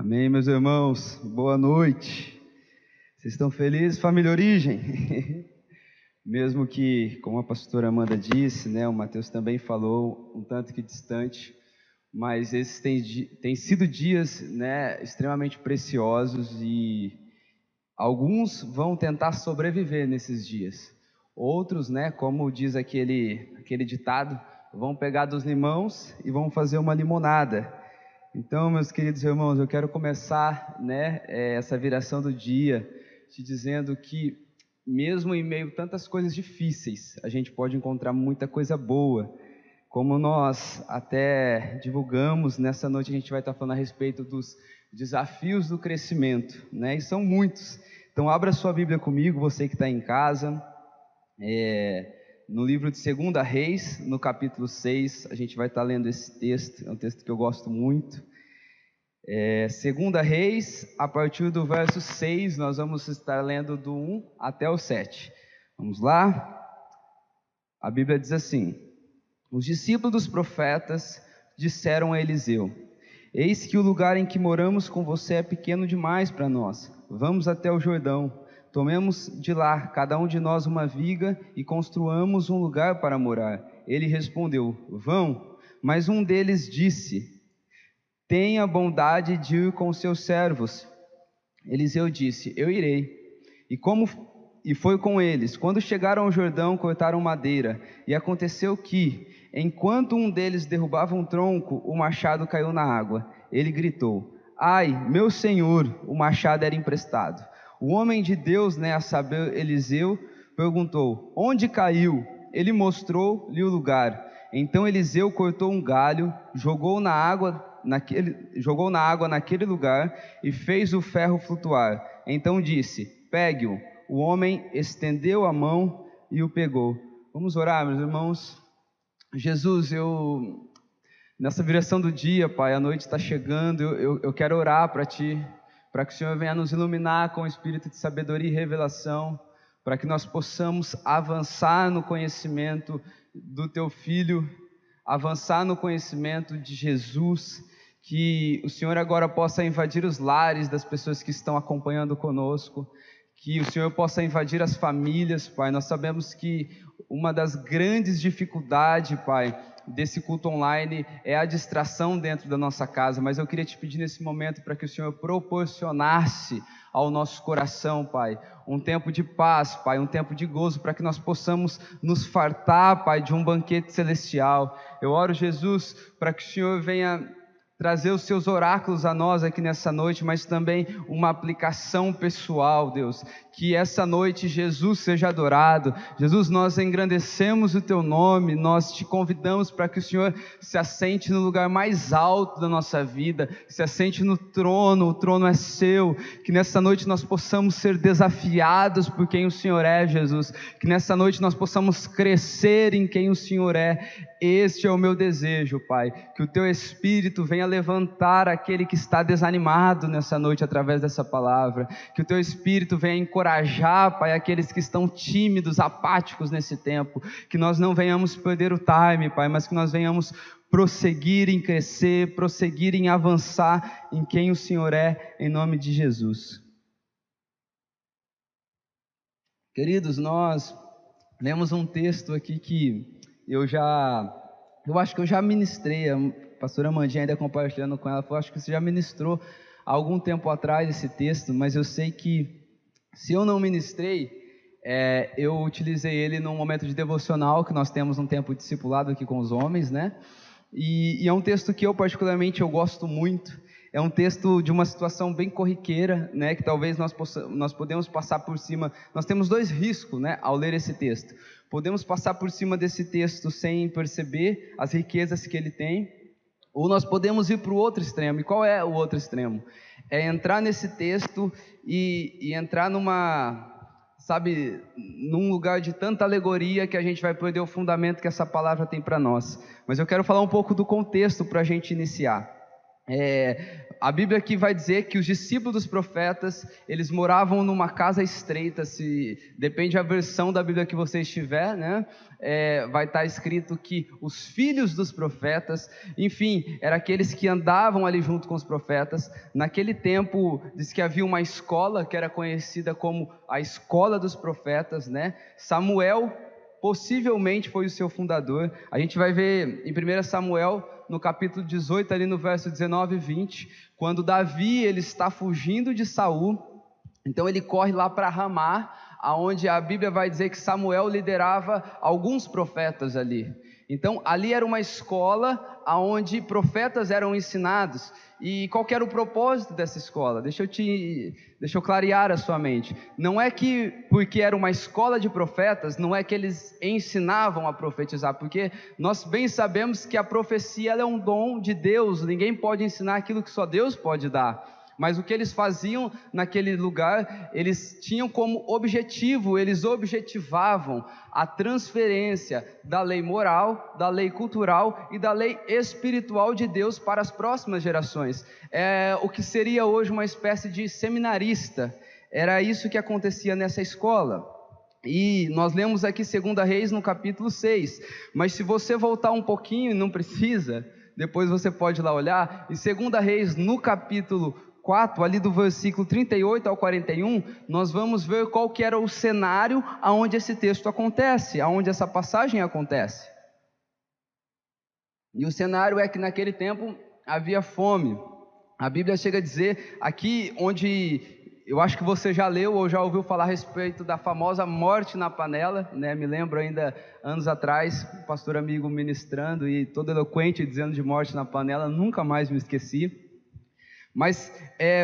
Amém, meus irmãos, boa noite. Vocês estão felizes, família Origem? Mesmo que, como a pastora Amanda disse, né, o Mateus também falou, um tanto que distante, mas esses têm sido dias, né, extremamente preciosos e alguns vão tentar sobreviver nesses dias. Outros, né, como diz aquele ditado, vão pegar dos limões e vão fazer uma limonada. Então, meus queridos irmãos, eu quero começar, né, essa viração do dia te dizendo que, mesmo em meio a tantas coisas difíceis, a gente pode encontrar muita coisa boa. Como nós até divulgamos, nessa noite a gente vai estar falando a respeito dos desafios do crescimento, né, e são muitos. Então, abra sua Bíblia comigo, você que está em casa, no livro de 2 Reis, no capítulo 6, a gente vai estar lendo esse texto, é um texto que eu gosto muito. 2 Reis, a partir do verso 6, nós vamos estar lendo do 1 até o 7. Vamos lá? A Bíblia diz assim: os discípulos dos profetas disseram a Eliseu: eis que o lugar em que moramos com você é pequeno demais para nós. Vamos até o Jordão. Tomemos de lá, cada um de nós, uma viga e construamos um lugar para morar. Ele respondeu: vão. Mas um deles disse: tenha bondade de ir com os seus servos. Eliseu disse: eu irei. E foi com eles. Quando chegaram ao Jordão, cortaram madeira. E aconteceu que, enquanto um deles derrubava um tronco, o machado caiu na água. Ele gritou: ai, meu senhor! O machado era emprestado. O homem de Deus, a saber, Eliseu, perguntou: onde caiu? Ele mostrou-lhe o lugar. Então Eliseu cortou um galho, jogou na água naquele lugar e fez o ferro flutuar. Então disse: pegue-o. O homem estendeu a mão e o pegou. Vamos orar, meus irmãos. Jesus, nessa viração do dia, Pai, a noite está chegando, eu quero orar para Ti, para que o Senhor venha nos iluminar com o espírito de sabedoria e revelação, para que nós possamos avançar no conhecimento do Teu Filho, avançar no conhecimento de Jesus, que o Senhor agora possa invadir os lares das pessoas que estão acompanhando conosco, que o Senhor possa invadir as famílias, Pai. Nós sabemos que uma das grandes dificuldades, Pai, desse culto online é a distração dentro da nossa casa, mas eu queria te pedir nesse momento para que o Senhor proporcionasse ao nosso coração, Pai, um tempo de paz, Pai, um tempo de gozo, para que nós possamos nos fartar, Pai, de um banquete celestial. Eu oro, Jesus, para que o Senhor venha trazer os seus oráculos a nós aqui nessa noite, mas também uma aplicação pessoal, Deus, que essa noite Jesus seja adorado. Jesus, nós engrandecemos o Teu nome, nós Te convidamos para que o Senhor se assente no lugar mais alto da nossa vida, se assente no trono, o trono é Seu, que nessa noite nós possamos ser desafiados por quem o Senhor é, Jesus, que nessa noite nós possamos crescer em quem o Senhor é. Este é o meu desejo, Pai, que o Teu Espírito venha levantar aquele que está desanimado nessa noite através dessa palavra, que o Teu Espírito venha encorajar, Pai, aqueles que estão tímidos, apáticos nesse tempo, que nós não venhamos perder o time, Pai, mas que nós venhamos prosseguir em crescer, prosseguir em avançar em quem o Senhor é, em nome de Jesus. Queridos, nós lemos um texto aqui que eu acho que eu já ministrei, a pastora Amandinha ainda compartilhando com ela, eu acho que você já ministrou há algum tempo atrás esse texto, mas eu sei que, se eu não ministrei, eu utilizei ele num momento de devocional, que nós temos um tempo discipulado aqui com os homens, né? E é um texto que eu particularmente eu gosto muito. É um texto de uma situação bem corriqueira, né, que talvez nós podemos passar por cima. Nós temos dois riscos, né, ao ler esse texto. Podemos passar por cima desse texto sem perceber as riquezas que ele tem, ou nós podemos ir para o outro extremo. E qual é o outro extremo? É entrar nesse texto e entrar num lugar de tanta alegoria que a gente vai perder o fundamento que essa palavra tem para nós. Mas eu quero falar um pouco do contexto para a gente iniciar. A Bíblia aqui vai dizer que os discípulos dos profetas, eles moravam numa casa estreita, depende da versão da Bíblia que você estiver, né? Vai estar escrito que os filhos dos profetas, enfim, eram aqueles que andavam ali junto com os profetas. Naquele tempo, diz que havia uma escola que era conhecida como a escola dos profetas, né? Samuel possivelmente foi o seu fundador. A gente vai ver em 1 Samuel, no capítulo 18, ali no verso 19 e 20, quando Davi ele está fugindo de Saul, então ele corre lá para Ramá, aonde a Bíblia vai dizer que Samuel liderava alguns profetas ali. Então ali era uma escola onde profetas eram ensinados. E qual que era o propósito dessa escola? Deixa eu clarear a sua mente. Não é que porque era uma escola de profetas, não é que eles ensinavam a profetizar, porque nós bem sabemos que a profecia ela é um dom de Deus, ninguém pode ensinar aquilo que só Deus pode dar. Mas o que eles faziam naquele lugar, eles tinham como objetivo, eles objetivavam a transferência da lei moral, da lei cultural e da lei espiritual de Deus para as próximas gerações. O que seria hoje uma espécie de seminarista, era isso que acontecia nessa escola. E nós lemos aqui 2 Reis no capítulo 6, mas se você voltar um pouquinho, não precisa, depois você pode ir lá olhar, em 2 Reis no capítulo 4, ali do versículo 38 ao 41, nós vamos ver qual que era o cenário aonde esse texto acontece, aonde essa passagem acontece. E o cenário é que naquele tempo havia fome. A Bíblia chega a dizer, aqui onde eu acho que você já leu ou já ouviu falar a respeito da famosa morte na panela, né? Me lembro ainda anos atrás, o pastor amigo ministrando e todo eloquente dizendo de morte na panela, nunca mais me esqueci. Mas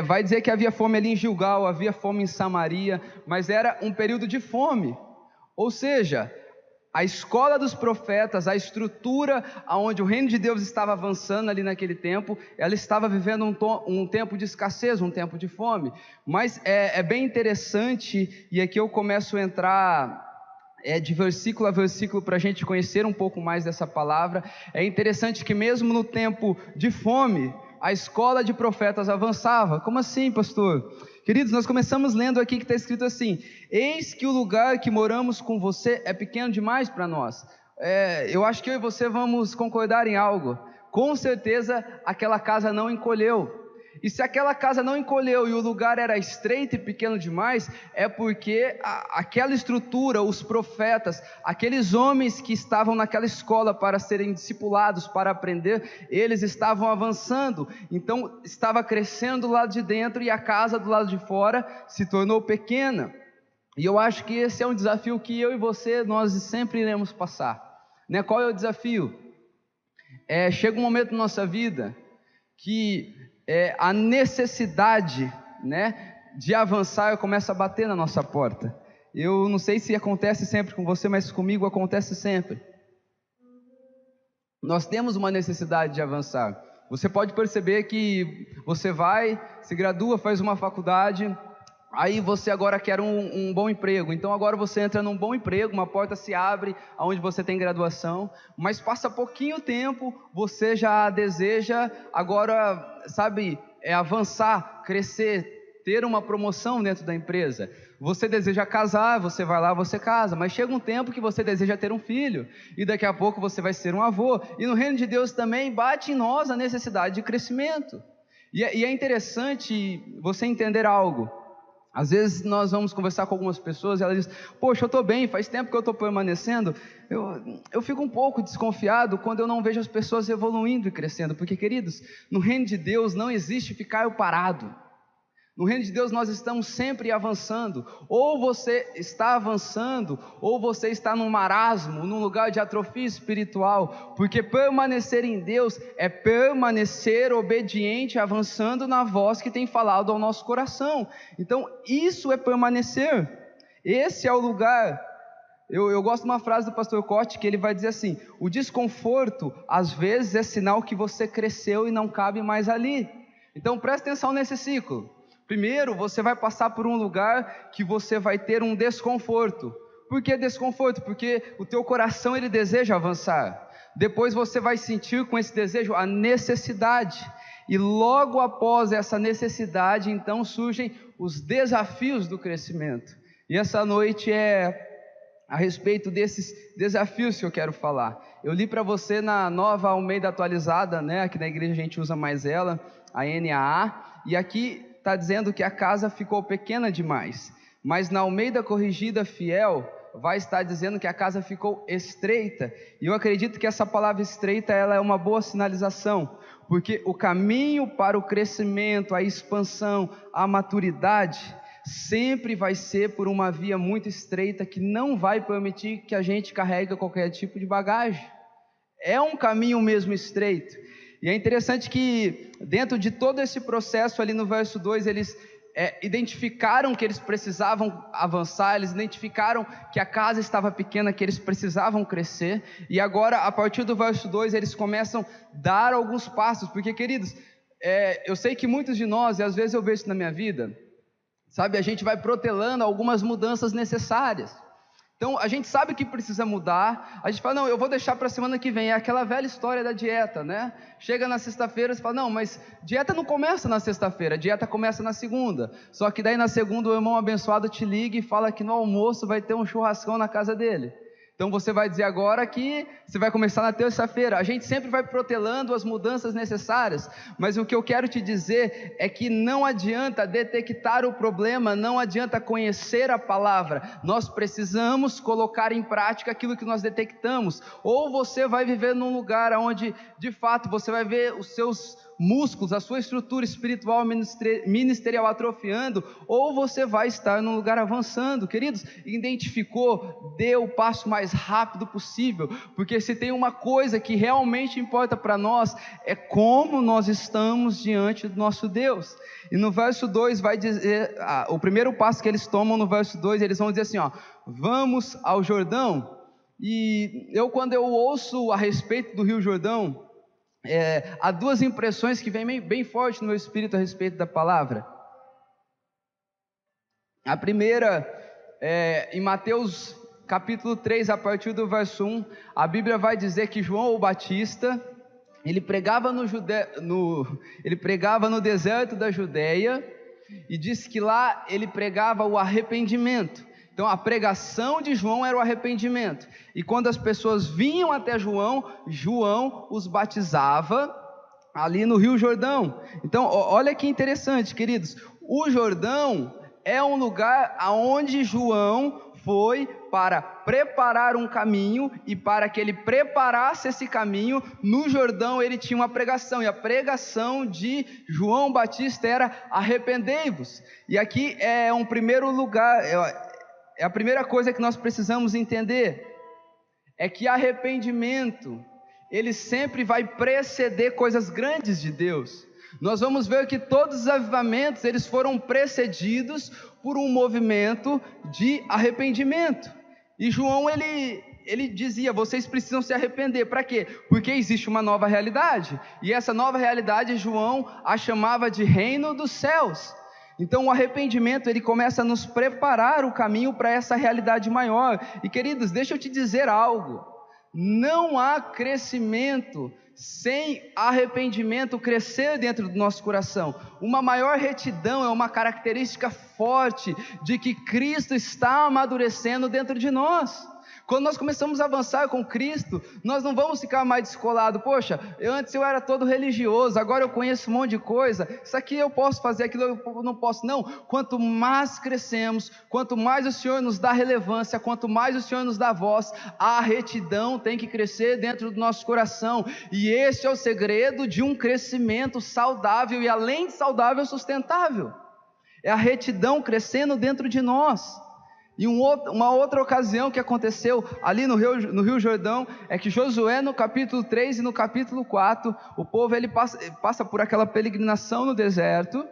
vai dizer que havia fome ali em Gilgal, havia fome em Samaria, mas era um período de fome. Ou seja, a escola dos profetas, a estrutura onde o reino de Deus estava avançando ali naquele tempo, ela estava vivendo um tempo de escassez, um tempo de fome. Mas é bem interessante, e aqui eu começo a entrar de versículo a versículo para a gente conhecer um pouco mais dessa palavra. É interessante que mesmo no tempo de fome, a escola de profetas avançava. Como assim, pastor? Queridos, nós começamos lendo aqui que está escrito assim: eis que o lugar que moramos com você é pequeno demais para nós. Eu acho que eu e você vamos concordar em algo. Com certeza aquela casa não encolheu. E se aquela casa não encolheu e o lugar era estreito e pequeno demais, é porque aquela estrutura, os profetas, aqueles homens que estavam naquela escola para serem discipulados, para aprender, eles estavam avançando. Então estava crescendo do lado de dentro e a casa do lado de fora se tornou pequena. E eu acho que esse é um desafio que eu e você, nós sempre iremos passar, né? Qual é o desafio? Chega um momento na nossa vida que a necessidade, né, de avançar começa a bater na nossa porta. Eu não sei se acontece sempre com você, mas comigo acontece sempre. Nós temos uma necessidade de avançar. Você pode perceber que você vai, se gradua, faz uma faculdade, aí você agora quer um bom emprego, então agora você entra num bom emprego, uma porta se abre onde você tem graduação, mas passa pouquinho tempo, você já deseja agora, avançar, crescer, ter uma promoção dentro da empresa. Você deseja casar, você vai lá, você casa, mas chega um tempo que você deseja ter um filho, e daqui a pouco você vai ser um avô, e no reino de Deus também bate em nós a necessidade de crescimento. E é interessante você entender algo. Às vezes nós vamos conversar com algumas pessoas e elas dizem: poxa, eu estou bem, faz tempo que eu estou permanecendo. Eu fico um pouco desconfiado quando eu não vejo as pessoas evoluindo e crescendo, porque, queridos, no reino de Deus não existe ficar parado. No reino de Deus nós estamos sempre avançando. Ou você está avançando, ou você está num marasmo, num lugar de atrofia espiritual, porque permanecer em Deus é permanecer obediente, avançando na voz que tem falado ao nosso coração. Então isso é permanecer. Esse é o lugar. Eu gosto de uma frase do pastor Cote, que ele vai dizer assim: o desconforto às vezes é sinal que você cresceu e não cabe mais ali. Então presta atenção nesse ciclo. Primeiro, você vai passar por um lugar que você vai ter um desconforto. Por que desconforto? Porque o teu coração ele deseja avançar. Depois você vai sentir com esse desejo a necessidade. E logo após essa necessidade, então, surgem os desafios do crescimento. E essa noite é a respeito desses desafios que eu quero falar. Eu li para você na Nova Almeida Atualizada, né? Aqui na igreja a gente usa mais ela, a NAA, e aqui está dizendo que a casa ficou pequena demais. Mas na Almeida Corrigida Fiel, vai estar dizendo que a casa ficou estreita. E eu acredito que essa palavra estreita, ela é uma boa sinalização, porque o caminho para o crescimento, a expansão, a maturidade, sempre vai ser por uma via muito estreita, que não vai permitir que a gente carregue qualquer tipo de bagagem. É um caminho mesmo estreito. E é interessante que dentro de todo esse processo ali no verso 2, eles identificaram que eles precisavam avançar, eles identificaram que a casa estava pequena, que eles precisavam crescer, e agora a partir do verso 2 eles começam a dar alguns passos, porque queridos, eu sei que muitos de nós, e às vezes eu vejo isso na minha vida, sabe, a gente vai protelando algumas mudanças necessárias. Então a gente sabe que precisa mudar, a gente fala, não, eu vou deixar para a semana que vem, é aquela velha história da dieta, né? Chega na sexta-feira, você fala, não, mas dieta não começa na sexta-feira, dieta começa na segunda, só que daí na segunda o irmão abençoado te liga e fala que no almoço vai ter um churrascão na casa dele. Então você vai dizer agora que você vai começar na terça-feira. A gente sempre vai protelando as mudanças necessárias, mas o que eu quero te dizer é que não adianta detectar o problema, não adianta conhecer a palavra, nós precisamos colocar em prática aquilo que nós detectamos. Ou você vai viver num lugar onde de fato você vai ver os seus músculos, a sua estrutura espiritual ministerial atrofiando, ou você vai estar num lugar avançando. Queridos, identificou, dê o passo mais rápido possível, porque se tem uma coisa que realmente importa para nós, é como nós estamos diante do nosso Deus. E no verso 2 vai dizer, o primeiro passo que eles tomam no verso 2, eles vão dizer assim, vamos ao Jordão. E quando eu ouço a respeito do Rio Jordão, há duas impressões que vêm bem forte no meu espírito a respeito da palavra. A primeira, em Mateus capítulo 3, a partir do verso 1, a Bíblia vai dizer que João o Batista, ele pregava no deserto da Judéia, e disse que lá ele pregava o arrependimento. Então a pregação de João era o arrependimento, e quando as pessoas vinham até João os batizava ali no Rio Jordão. Então olha que interessante, queridos, o Jordão é um lugar aonde João foi para preparar um caminho, e para que ele preparasse esse caminho, no Jordão ele tinha uma pregação, e a pregação de João Batista era arrependei-vos. E aqui é um primeiro lugar, a primeira coisa que nós precisamos entender, é que arrependimento, ele sempre vai preceder coisas grandes de Deus. Nós vamos ver que todos os avivamentos, eles foram precedidos por um movimento de arrependimento. E João, ele dizia, vocês precisam se arrepender. Para quê? Porque existe uma nova realidade, e essa nova realidade João a chamava de reino dos céus. Então o arrependimento, ele começa a nos preparar o caminho para essa realidade maior. E queridos, deixa eu te dizer algo, não há crescimento sem arrependimento crescer dentro do nosso coração. Uma maior retidão é uma característica forte de que Cristo está amadurecendo dentro de nós. Quando nós começamos a avançar com Cristo, nós não vamos ficar mais descolados. Poxa, antes eu era todo religioso, agora eu conheço um monte de coisa, isso aqui eu posso fazer, aquilo eu não posso. Não, quanto mais crescemos, quanto mais o Senhor nos dá relevância, quanto mais o Senhor nos dá voz, a retidão tem que crescer dentro do nosso coração. E esse é o segredo de um crescimento saudável, e além de saudável, sustentável. É a retidão crescendo dentro de nós. E uma outra ocasião que aconteceu ali no Rio Jordão, é que Josué, no capítulo 3 e no capítulo 4, o povo ele passa por aquela peregrinação no deserto,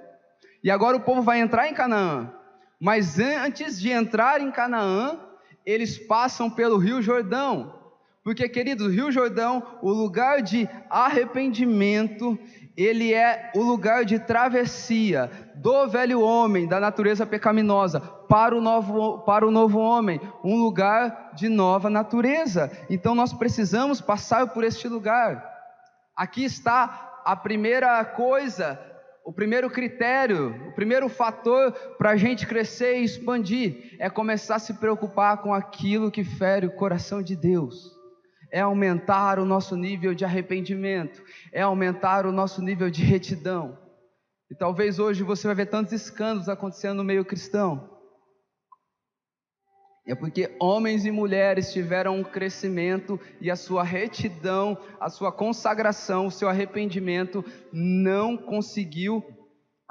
e agora o povo vai entrar em Canaã. Mas antes de entrar em Canaã, eles passam pelo Rio Jordão, porque, queridos, o Rio Jordão, o lugar de arrependimento, ele é o lugar de travessia do velho homem, da natureza pecaminosa, para o novo homem, um lugar de nova natureza. Então nós precisamos passar por este lugar. Aqui está a primeira coisa, o primeiro critério, o primeiro fator para a gente crescer e expandir é começar a se preocupar com aquilo que fere o coração de Deus. É aumentar o nosso nível de arrependimento, é aumentar o nosso nível de retidão. E talvez hoje você vai ver tantos escândalos acontecendo no meio cristão. É porque homens e mulheres tiveram um crescimento e a sua retidão, a sua consagração, o seu arrependimento não conseguiu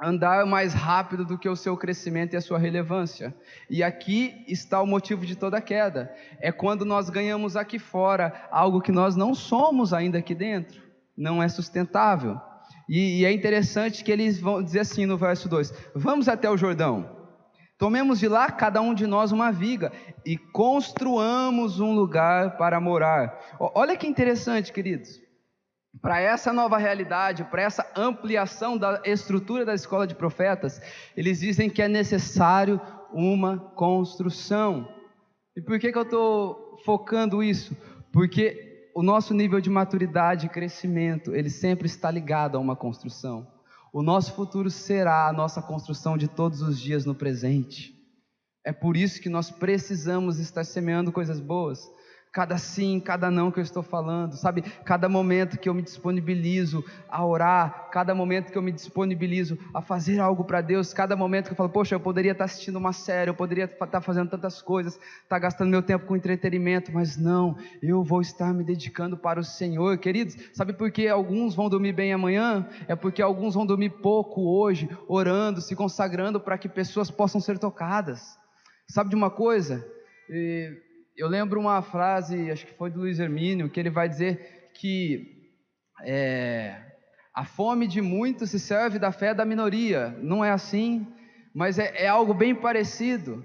andar mais rápido do que o seu crescimento e a sua relevância. E aqui está o motivo de toda a queda. É quando nós ganhamos aqui fora algo que nós não somos ainda aqui dentro. Não é sustentável. E é interessante que eles vão dizer assim no verso 2: vamos até o Jordão, tomemos de lá cada um de nós uma viga e construamos um lugar para morar. Olha que interessante, queridos. Para essa nova realidade, para essa ampliação da estrutura da escola de profetas, eles dizem que é necessário uma construção. E por que eu estou focando isso? Porque o nosso nível de maturidade e crescimento, ele sempre está ligado a uma construção. O nosso futuro será a nossa construção de todos os dias no presente. É por isso que nós precisamos estar semeando coisas boas. Cada sim, cada não que eu estou falando, sabe? Cada momento que eu me disponibilizo a orar, cada momento que eu me disponibilizo a fazer algo para Deus, cada momento que eu falo, poxa, eu poderia estar assistindo uma série, eu poderia estar fazendo tantas coisas, estar gastando meu tempo com entretenimento, mas não, eu vou estar me dedicando para o Senhor. Queridos, sabe por que alguns vão dormir bem amanhã? É porque alguns vão dormir pouco hoje, orando, se consagrando para que pessoas possam ser tocadas. Sabe de uma coisa? Eu lembro uma frase, acho que foi do Luiz Hermínio, que ele vai dizer que a fome de muitos se serve da fé da minoria. Não é assim, mas é algo bem parecido.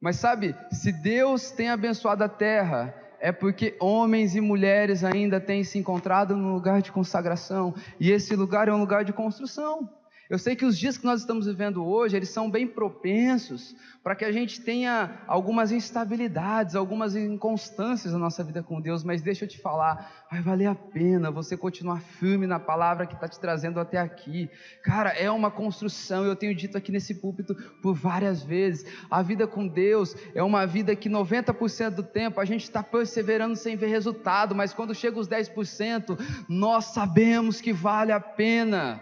Mas sabe, se Deus tem abençoado a terra, é porque homens e mulheres ainda têm se encontrado num lugar de consagração, e esse lugar é um lugar de construção. Eu sei que os dias que nós estamos vivendo hoje, eles são bem propensos para que a gente tenha algumas instabilidades, algumas inconstâncias na nossa vida com Deus, mas deixa eu te falar, vai valer a pena você continuar firme na palavra que está te trazendo até aqui. Cara, é uma construção, eu tenho dito aqui nesse púlpito por várias vezes, a vida com Deus é uma vida que 90% do tempo a gente está perseverando sem ver resultado, mas quando chega os 10%, nós sabemos que vale a pena.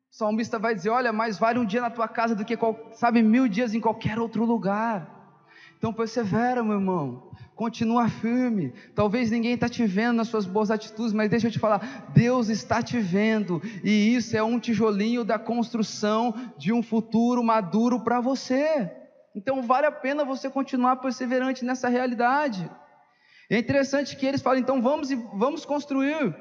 O salmista vai dizer, olha, mais vale um dia na tua casa do que, 1000 dias em qualquer outro lugar. Então persevera, meu irmão, continua firme. Talvez ninguém está te vendo nas suas boas atitudes, mas deixa eu te falar, Deus está te vendo, e isso é um tijolinho da construção de um futuro maduro para você. Então vale a pena você continuar perseverante nessa realidade. É interessante que eles falam, então vamos construir,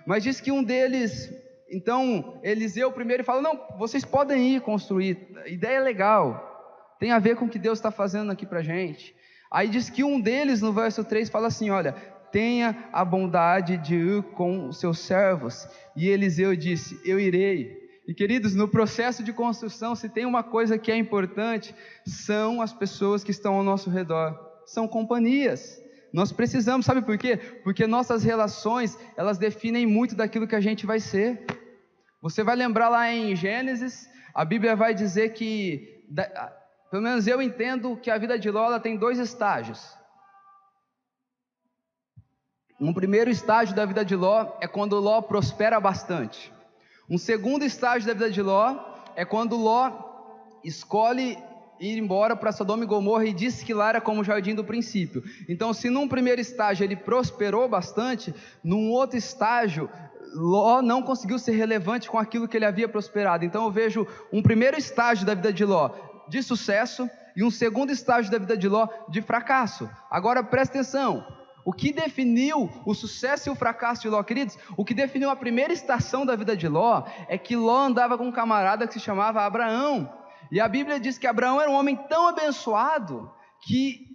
mas diz que um deles... Então, Eliseu primeiro fala, não, vocês podem ir construir, a ideia é legal, tem a ver com o que Deus está fazendo aqui para a gente. Aí diz que um deles, no verso 3, fala assim, olha, tenha a bondade de ir com os seus servos, e Eliseu disse, eu irei. E queridos, no processo de construção, se tem uma coisa que é importante, são as pessoas que estão ao nosso redor, são companhias. Nós precisamos, sabe por quê? Porque nossas relações, elas definem muito daquilo que a gente vai ser. Você vai lembrar lá em Gênesis, a Bíblia vai dizer que, pelo menos eu entendo que a vida de Ló ela tem 2 estágios. Um primeiro estágio da vida de Ló é quando Ló prospera bastante. Um segundo estágio da vida de Ló é quando Ló escolhe ir embora para Sodoma e Gomorra e disse que lá era como o jardim do princípio. Então, se num primeiro estágio ele prosperou bastante, num outro estágio Ló não conseguiu ser relevante com aquilo que ele havia prosperado. Então eu vejo um primeiro estágio da vida de Ló de sucesso e um segundo estágio da vida de Ló de fracasso. Agora presta atenção, o que definiu o sucesso e o fracasso de Ló, queridos? O que definiu a primeira estação da vida de Ló é que Ló andava com um camarada que se chamava Abraão. E a Bíblia diz que Abraão era um homem tão abençoado que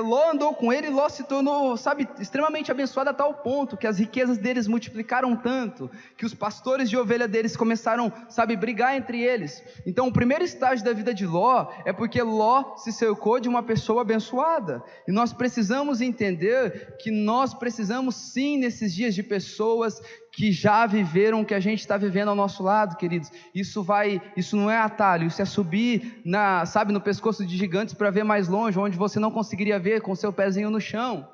Ló andou com ele e Ló se tornou, extremamente abençoado a tal ponto que as riquezas deles multiplicaram tanto, que os pastores de ovelha deles começaram, brigar entre eles. Então o primeiro estágio da vida de Ló é porque Ló se cercou de uma pessoa abençoada, e nós precisamos entender que nós precisamos sim nesses dias de pessoas que já viveram o que a gente está vivendo ao nosso lado, queridos. Isso não é atalho, isso é subir no pescoço de gigantes para ver mais longe, onde você não conseguiria ver com seu pezinho no chão.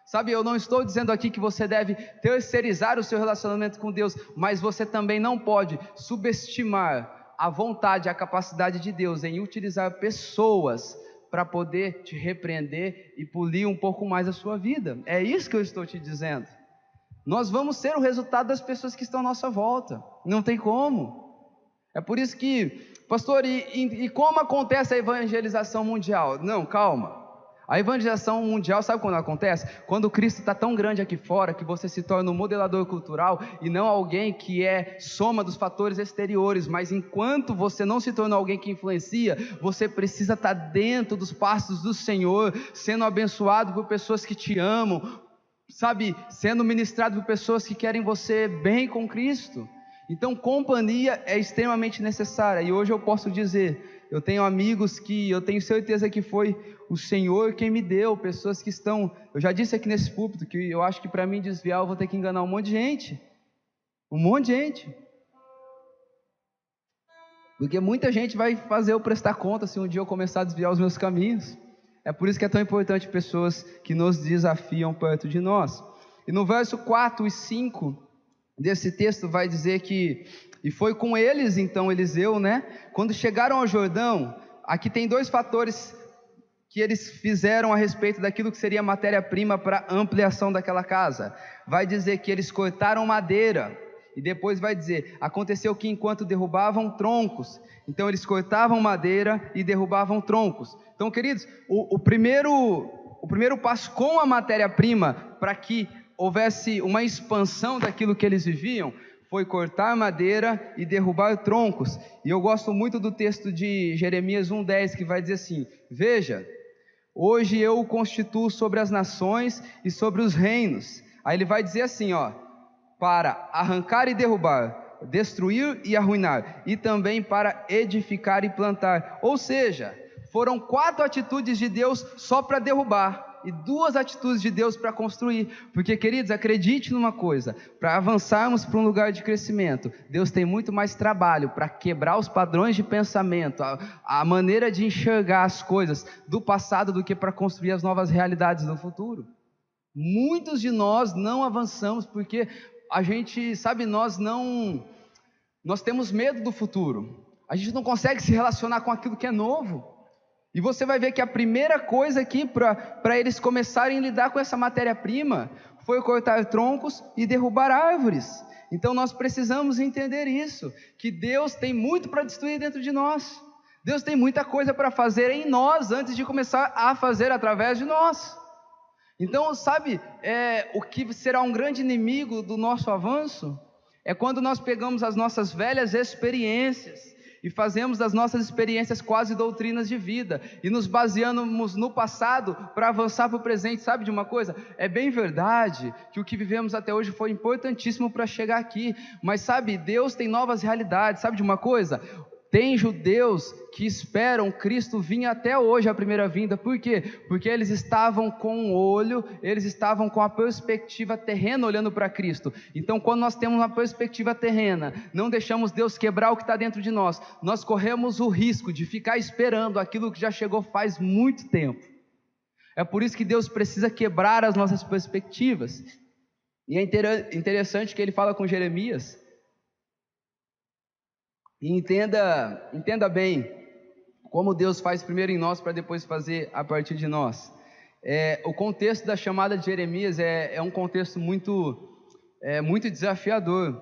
Sabe, eu não estou dizendo aqui que você deve terceirizar o seu relacionamento com Deus, mas você também não pode subestimar a vontade, a capacidade de Deus em utilizar pessoas para poder te repreender e polir um pouco mais a sua vida. É isso que eu estou te dizendo. Nós vamos ser o resultado das pessoas que estão à nossa volta, não tem como. É por isso que, pastor, e como acontece a evangelização mundial? Não, calma. A evangelização mundial, sabe quando acontece? Quando Cristo está tão grande aqui fora, que você se torna um modelador cultural, e não alguém que é soma dos fatores exteriores, mas enquanto você não se torna alguém que influencia, você precisa estar dentro dos passos do Senhor, sendo abençoado por pessoas que te amam, sabe, sendo ministrado por pessoas que querem você bem com Cristo. Então companhia é extremamente necessária, e hoje eu posso dizer, eu tenho amigos que eu tenho certeza que foi o Senhor quem me deu, pessoas que estão, eu já disse aqui nesse púlpito, que eu acho que para mim desviar eu vou ter que enganar um monte de gente, porque muita gente vai fazer eu prestar conta se um dia eu começar a desviar os meus caminhos. É por isso que é tão importante pessoas que nos desafiam perto de nós. E no verso 4 e 5 desse texto vai dizer que, e foi com eles então Eliseu, quando chegaram ao Jordão, aqui tem dois fatores que eles fizeram a respeito daquilo que seria matéria-prima para ampliação daquela casa. Vai dizer que eles cortaram madeira, e depois vai dizer, aconteceu que enquanto derrubavam troncos, então eles cortavam madeira e derrubavam troncos. Então, queridos, o primeiro passo com a matéria-prima para que houvesse uma expansão daquilo que eles viviam, foi cortar madeira e derrubar troncos. E eu gosto muito do texto de Jeremias 1,10, que vai dizer assim, veja, hoje eu o constituo sobre as nações e sobre os reinos. Aí ele vai dizer assim, para arrancar e derrubar, destruir e arruinar, e também para edificar e plantar. Ou seja, foram 4 atitudes de Deus só para derrubar, e 2 atitudes de Deus para construir. Porque, queridos, acredite numa coisa, para avançarmos para um lugar de crescimento, Deus tem muito mais trabalho para quebrar os padrões de pensamento, a maneira de enxergar as coisas do passado, do que para construir as novas realidades do futuro. Muitos de nós não avançamos porque a gente, sabe, nós temos medo do futuro, a gente não consegue se relacionar com aquilo que é novo. E você vai ver que a primeira coisa aqui para eles começarem a lidar com essa matéria-prima foi cortar troncos e derrubar árvores. Então nós precisamos entender isso, que Deus tem muito para destruir dentro de nós. Deus tem muita coisa para fazer em nós antes de começar a fazer através de nós. Então, sabe, o que será um grande inimigo do nosso avanço é quando nós pegamos as nossas velhas experiências e fazemos das nossas experiências quase doutrinas de vida, e nos baseamos no passado para avançar para o presente. Sabe de uma coisa? É bem verdade que o que vivemos até hoje foi importantíssimo para chegar aqui, mas sabe, Deus tem novas realidades. Sabe de uma coisa? Tem judeus que esperam Cristo vir até hoje, a primeira vinda. Por quê? Porque eles estavam com o olho, eles estavam com a perspectiva terrena olhando para Cristo. Então, quando nós temos uma perspectiva terrena, não deixamos Deus quebrar o que está dentro de nós, nós corremos o risco de ficar esperando aquilo que já chegou faz muito tempo. É por isso que Deus precisa quebrar as nossas perspectivas. E é interessante que ele fala com Jeremias. E entenda bem como Deus faz primeiro em nós para depois fazer a partir de nós. O contexto da chamada de Jeremias é um contexto muito desafiador.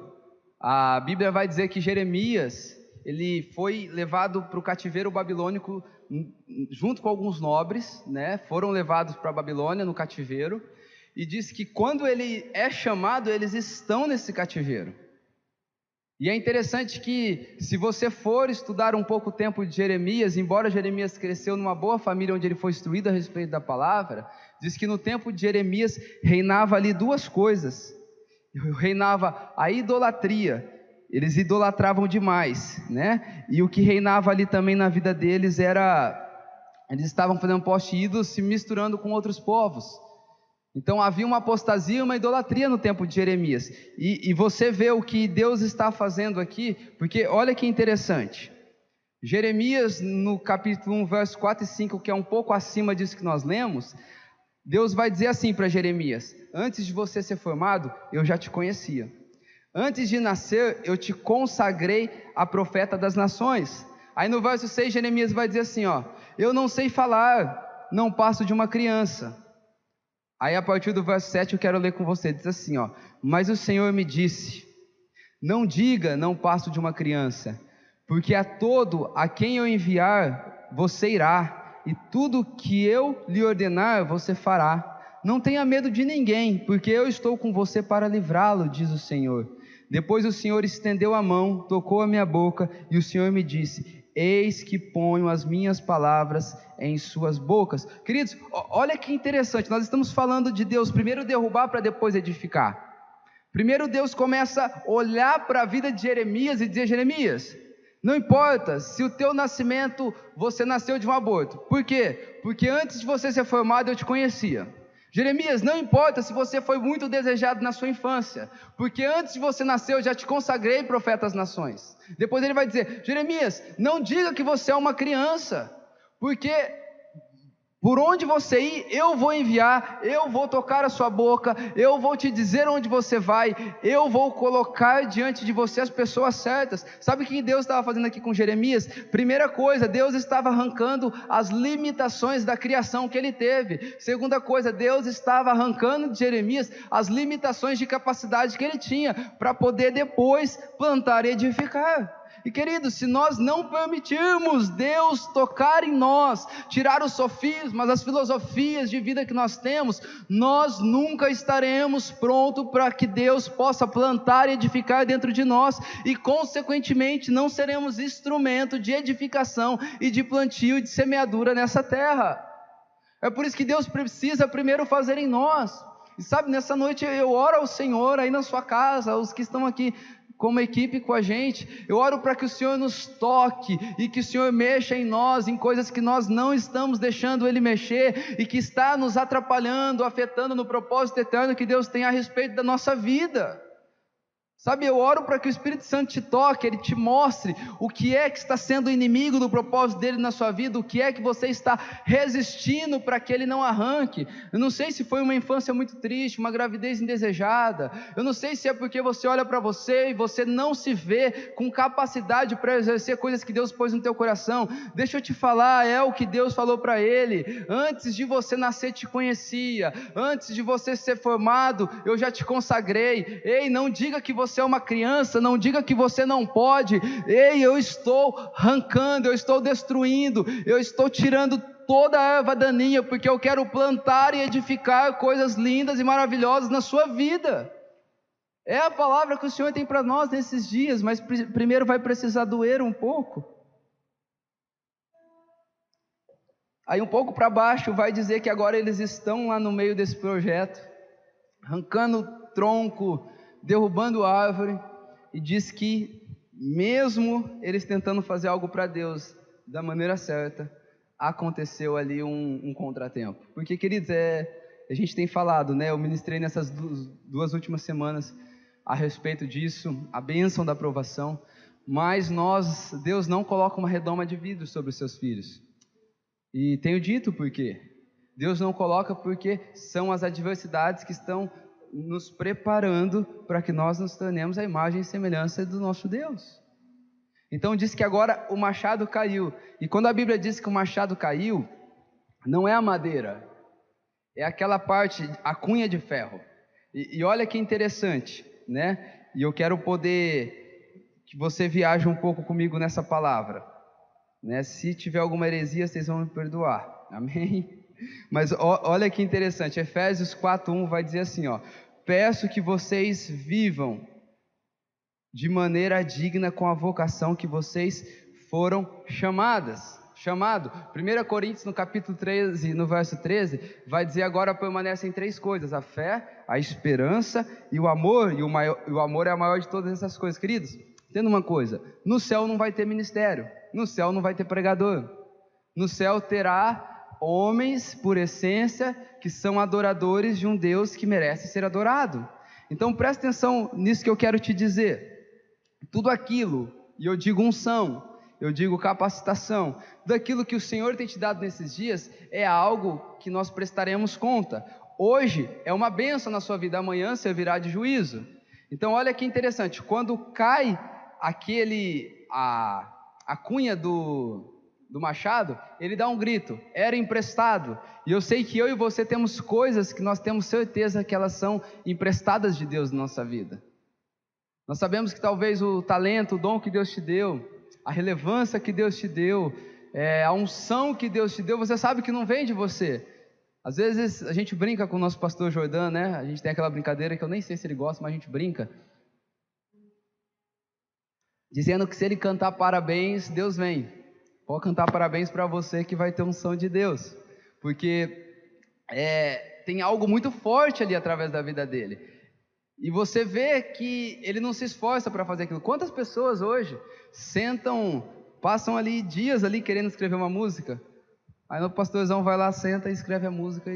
A Bíblia vai dizer que Jeremias, ele foi levado para o cativeiro babilônico junto com alguns nobres, foram levados para a Babilônia no cativeiro, e diz que quando ele é chamado, eles estão nesse cativeiro. E é interessante que, se você for estudar um pouco o tempo de Jeremias, embora Jeremias cresceu numa boa família onde ele foi instruído a respeito da palavra, diz que no tempo de Jeremias reinava ali 2 coisas. Reinava a idolatria, eles idolatravam demais, e o que reinava ali também na vida deles era, eles estavam fazendo poste ídolos, se misturando com outros povos. Então havia uma apostasia, uma idolatria no tempo de Jeremias, e você vê o que Deus está fazendo aqui, porque olha que interessante, Jeremias no capítulo 1, verso 4 e 5, que é um pouco acima disso que nós lemos, Deus vai dizer assim para Jeremias: antes de você ser formado, eu já te conhecia, antes de nascer, eu te consagrei a profeta das nações. Aí no verso 6, Jeremias vai dizer assim, eu não sei falar, não passo de uma criança. Aí a partir do verso 7 eu quero ler com você, diz assim, mas o Senhor me disse, não diga, não passo de uma criança, porque a todo a quem eu enviar, você irá, e tudo que eu lhe ordenar, você fará. Não tenha medo de ninguém, porque eu estou com você para livrá-lo, diz o Senhor. Depois o Senhor estendeu a mão, tocou a minha boca, e o Senhor me disse, eis que ponho as minhas palavras em suas bocas. Queridos, olha que interessante, nós estamos falando de Deus primeiro derrubar para depois edificar. Primeiro Deus começa a olhar para a vida de Jeremias e dizer, Jeremias, não importa se o teu nascimento, você nasceu de um aborto. Por quê? Porque antes de você ser formado eu te conhecia. Jeremias, não importa se você foi muito desejado na sua infância, porque antes de você nascer eu já te consagrei profeta às nações. Depois ele vai dizer, Jeremias, não diga que você é uma criança, porque por onde você ir, eu vou enviar, eu vou tocar a sua boca, eu vou te dizer onde você vai, eu vou colocar diante de você as pessoas certas. Sabe o que Deus estava fazendo aqui com Jeremias? Primeira coisa, Deus estava arrancando as limitações da criação que ele teve. Segunda coisa, Deus estava arrancando de Jeremias as limitações de capacidade que ele tinha, para poder depois plantar e edificar. E queridos, se nós não permitirmos Deus tocar em nós, tirar os sofismas, as filosofias de vida que nós temos, nós nunca estaremos prontos para que Deus possa plantar e edificar dentro de nós, e consequentemente não seremos instrumento de edificação e de plantio e de semeadura nessa terra. É por isso que Deus precisa primeiro fazer em nós. E sabe, nessa noite eu oro ao Senhor aí na sua casa, os que estão aqui como equipe com a gente, eu oro para que o Senhor nos toque, e que o Senhor mexa em nós, em coisas que nós não estamos deixando Ele mexer, e que está nos atrapalhando, afetando no propósito eterno que Deus tem a respeito da nossa vida. Sabe, eu oro para que o Espírito Santo te toque, Ele te mostre o que é que está sendo inimigo do propósito dEle na sua vida, o que é que você está resistindo para que Ele não arranque. Eu não sei se foi uma infância muito triste, uma gravidez indesejada, eu não sei se é porque você olha para você e você não se vê com capacidade para exercer coisas que Deus pôs no teu coração. Deixa eu te falar, é o que Deus falou para ele, antes de você nascer te conhecia, antes de você ser formado eu já te consagrei. Ei, não diga que você é uma criança, não diga que você não pode. Ei, eu estou arrancando, eu estou destruindo, eu estou tirando toda a erva daninha, porque eu quero plantar e edificar coisas lindas e maravilhosas na sua vida. É a palavra que o Senhor tem para nós nesses dias, mas primeiro vai precisar doer um pouco. Aí um pouco para baixo vai dizer que agora eles estão lá no meio desse projeto, arrancando tronco, derrubando árvore, e diz que mesmo eles tentando fazer algo para Deus da maneira certa, aconteceu ali um contratempo. Porque, queridos, a gente tem falado, né? Eu ministrei nessas duas últimas semanas a respeito disso, a bênção da aprovação, mas Deus não coloca uma redoma de vidro sobre os seus filhos. E tenho dito por quê. Deus não coloca porque são as adversidades que estão nos preparando para que nós nos tornemos a imagem e semelhança do nosso Deus. Então diz que agora o machado caiu, e quando a Bíblia diz que o machado caiu, não é a madeira, é aquela parte, a cunha de ferro, e olha que interessante, né? E eu quero poder que você viaje um pouco comigo nessa palavra, né? Se tiver alguma heresia, vocês vão me perdoar, amém? Mas olha que interessante, Efésios 4:1 vai dizer assim, peço que vocês vivam de maneira digna com a vocação que vocês foram chamado. 1 Coríntios no capítulo 13, no verso 13, vai dizer agora permanecem três coisas, a fé, a esperança e o amor, e o amor é a maior de todas essas coisas. Queridos, entenda uma coisa, no céu não vai ter ministério, no céu não vai ter pregador, no céu terá homens, por essência, que são adoradores de um Deus que merece ser adorado. Então presta atenção nisso que eu quero te dizer. Tudo aquilo, e eu digo unção, eu digo capacitação, tudo aquilo que o Senhor tem te dado nesses dias é algo que nós prestaremos conta. Hoje é uma bênção na sua vida, amanhã servirá de juízo. Então olha que interessante, quando cai a cunha do machado, ele dá um grito, era emprestado. E eu sei que eu e você temos coisas que nós temos certeza que elas são emprestadas de Deus na nossa vida. Nós sabemos que talvez o talento, o dom que Deus te deu, a relevância que Deus te deu, a unção que Deus te deu, você sabe que não vem de você. Às vezes a gente brinca com o nosso pastor Jordão, né? A gente tem aquela brincadeira que eu nem sei se ele gosta, mas a gente brinca, dizendo que se ele cantar parabéns, Deus vem. Pode cantar parabéns para você que vai ter unção de Deus, porque tem algo muito forte ali através da vida dele, e você vê que ele não se esforça para fazer aquilo. Quantas pessoas hoje passam ali dias ali querendo escrever uma música, aí o pastorzão vai lá, senta e escreve a música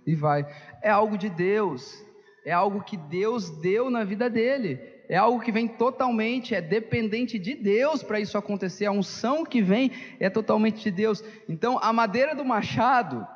e vai. É algo de Deus, é algo que Deus deu na vida dele, é algo que vem totalmente, é dependente de Deus para isso acontecer. A unção que vem é totalmente de Deus. Então a madeira do machado,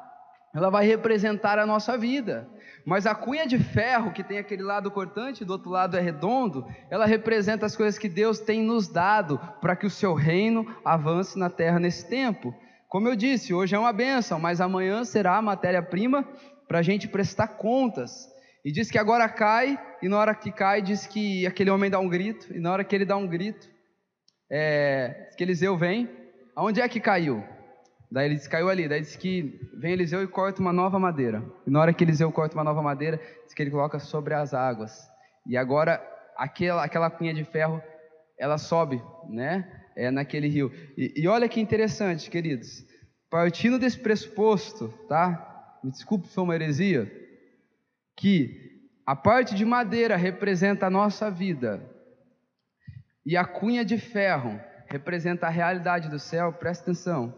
ela vai representar a nossa vida, mas a cunha de ferro, que tem aquele lado cortante, do outro lado é redondo, ela representa as coisas que Deus tem nos dado, para que o seu reino avance na terra nesse tempo. Como eu disse, hoje é uma bênção, mas amanhã será a matéria-prima para a gente prestar contas. E diz que agora cai, e na hora que cai, diz que aquele homem dá um grito, e na hora que ele dá um grito, que Eliseu vem. Aonde é que caiu? Daí ele diz, caiu ali. Daí diz que vem Eliseu e corta uma nova madeira, e na hora que Eliseu corta uma nova madeira, diz que ele coloca sobre as águas, e agora aquela cunha de ferro, ela sobe, né? Naquele rio. E olha que interessante, queridos, partindo desse pressuposto, tá? Me desculpe se foi uma heresia, que a parte de madeira representa a nossa vida, e a cunha de ferro representa a realidade do céu. Presta atenção,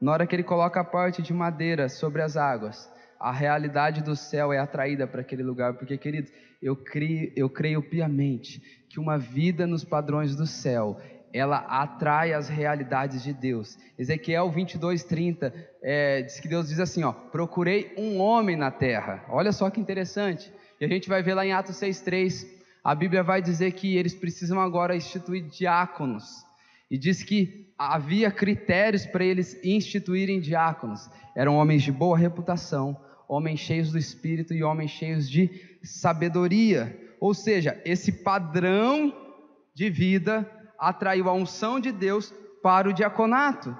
na hora que ele coloca a parte de madeira sobre as águas, a realidade do céu é atraída para aquele lugar, porque, queridos, eu creio piamente que uma vida nos padrões do céu, ela atrai as realidades de Deus. Ezequiel 22:30, diz que Deus diz assim, procurei um homem na terra. Olha só que interessante, e a gente vai ver lá em Atos 6:3, a Bíblia vai dizer que eles precisam agora instituir diáconos, e diz que havia critérios para eles instituírem diáconos. Eram homens de boa reputação, homens cheios do Espírito e homens cheios de sabedoria. Ou seja, esse padrão de vida atraiu a unção de Deus para o diaconato.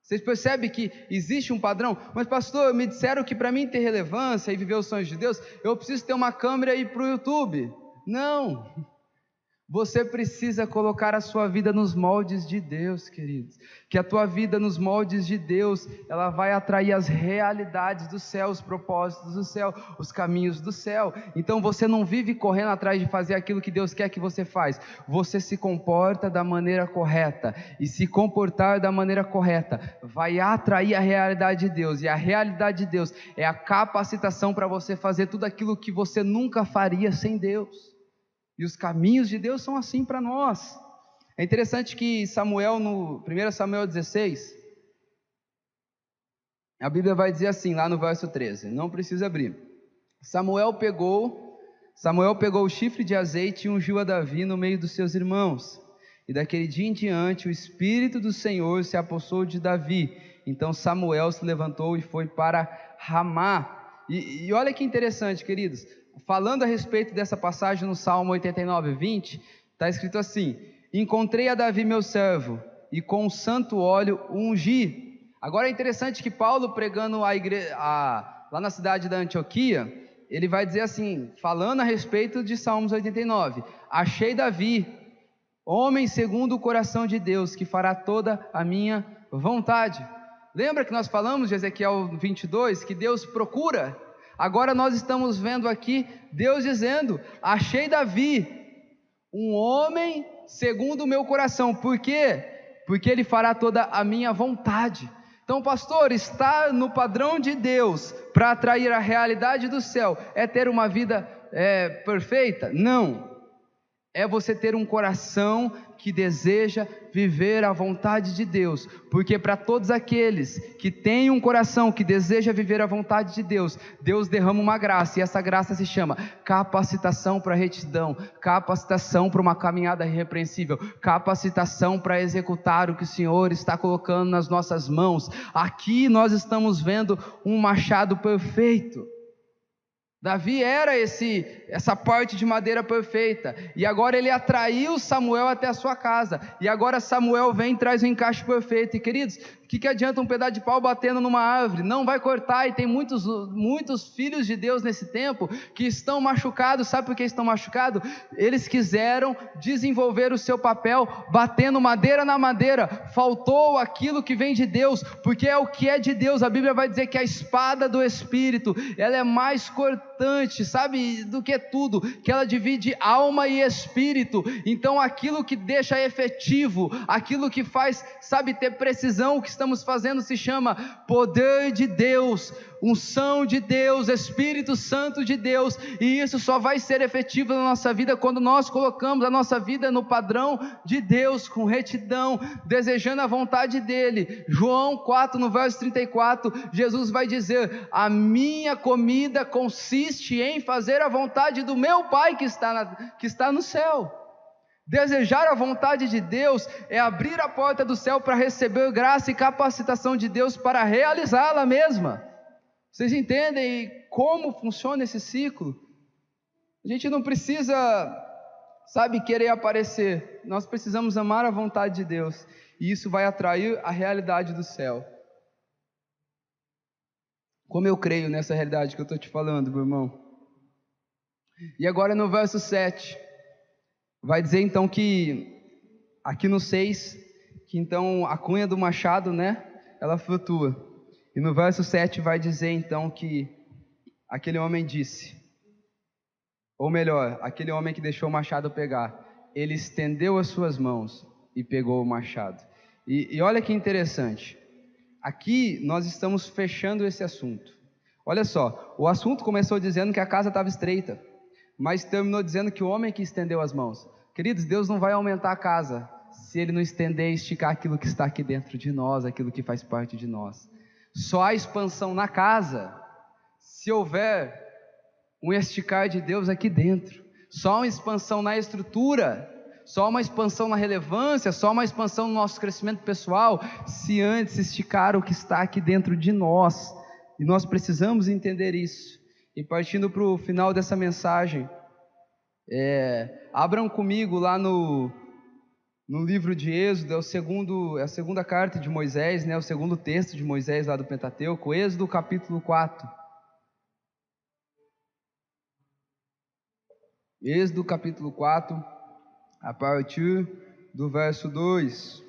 Vocês percebem que existe um padrão? Mas pastor, me disseram que para mim ter relevância e viver os sonhos de Deus, eu preciso ter uma câmera e ir para o YouTube. Não, você precisa colocar a sua vida nos moldes de Deus, queridos, que a tua vida nos moldes de Deus, ela vai atrair as realidades do céu, os propósitos do céu, os caminhos do céu. Então você não vive correndo atrás de fazer aquilo que Deus quer que você faz, você se comporta da maneira correta, e se comportar da maneira correta, vai atrair a realidade de Deus, e a realidade de Deus é a capacitação para você fazer tudo aquilo que você nunca faria sem Deus. E os caminhos de Deus são assim para nós. É interessante que Samuel, no 1 Samuel 16, a Bíblia vai dizer assim, lá no verso 13, não precisa abrir. Samuel pegou o chifre de azeite e ungiu a Davi no meio dos seus irmãos. E daquele dia em diante, o Espírito do Senhor se apossou de Davi. Então Samuel se levantou e foi para Ramá. E olha que interessante, queridos, falando a respeito dessa passagem no Salmo 89:20, está escrito assim: encontrei a Davi meu servo, e com santo óleo o ungi. Agora é interessante que Paulo, pregando lá na cidade da Antioquia, ele vai dizer assim, falando a respeito de Salmos 89, achei Davi, homem segundo o coração de Deus, que fará toda a minha vontade. Lembra que nós falamos de Ezequiel 22, que Deus procura? Agora nós estamos vendo aqui Deus dizendo, achei Davi, um homem segundo o meu coração. Por quê? Porque ele fará toda a minha vontade. Então, pastor, estar no padrão de Deus para atrair a realidade do céu é ter uma vida perfeita? Não. É você ter um coração que deseja viver a vontade de Deus, porque para todos aqueles que têm um coração que deseja viver a vontade de Deus, Deus derrama uma graça, e essa graça se chama capacitação para retidão, capacitação para uma caminhada irrepreensível, capacitação para executar o que o Senhor está colocando nas nossas mãos. Aqui nós estamos vendo um machado perfeito. Davi era essa parte de madeira perfeita, e agora ele atraiu Samuel até a sua casa, e agora Samuel vem e traz um encaixe perfeito. E queridos, o que adianta um pedaço de pau batendo numa árvore? Não vai cortar. E tem muitos filhos de Deus nesse tempo que estão machucados. Sabe por que estão machucados? Eles quiseram desenvolver o seu papel batendo madeira na madeira. Faltou aquilo que vem de Deus, porque é o que é de Deus. A Bíblia vai dizer que a espada do Espírito, ela é mais cortante, sabe, do que tudo, que ela divide alma e espírito. Então aquilo que deixa efetivo, aquilo que faz, sabe, ter precisão, o que estamos fazendo se chama poder de Deus, unção de Deus, Espírito Santo de Deus. E isso só vai ser efetivo na nossa vida quando nós colocamos a nossa vida no padrão de Deus, com retidão, desejando a vontade dEle. João 4, no verso 34, Jesus vai dizer: a minha comida consiste em fazer a vontade do meu Pai que está no céu. Desejar a vontade de Deus é abrir a porta do céu para receber graça e capacitação de Deus para realizá-la mesma. Vocês entendem como funciona esse ciclo? A gente não precisa, sabe, querer aparecer. Nós precisamos amar a vontade de Deus, e isso vai atrair a realidade do céu. Como eu creio nessa realidade que eu estou te falando, meu irmão. E agora no verso 7, vai dizer então que, aqui no 6, que então a cunha do machado, né, ela flutua. E no verso 7 vai dizer então que aquele homem disse, ou melhor, aquele homem que deixou o machado pegar, ele estendeu as suas mãos e pegou o machado. E olha que interessante, aqui nós estamos fechando esse assunto. Olha só, o assunto começou dizendo que a casa estava estreita, mas terminou dizendo que o homem que estendeu as mãos. Queridos, Deus não vai aumentar a casa se Ele não estender e esticar aquilo que está aqui dentro de nós, aquilo que faz parte de nós. Só há expansão na casa se houver um esticar de Deus aqui dentro. Só uma expansão na estrutura, só uma expansão na relevância, só uma expansão no nosso crescimento pessoal, se antes esticar o que está aqui dentro de nós. E nós precisamos entender isso. E partindo para o final dessa mensagem, abram comigo lá no livro de Êxodo, é a segunda carta de Moisés, né, o segundo texto de Moisés lá do Pentateuco, Êxodo capítulo 4. Êxodo capítulo 4, a partir do verso 2.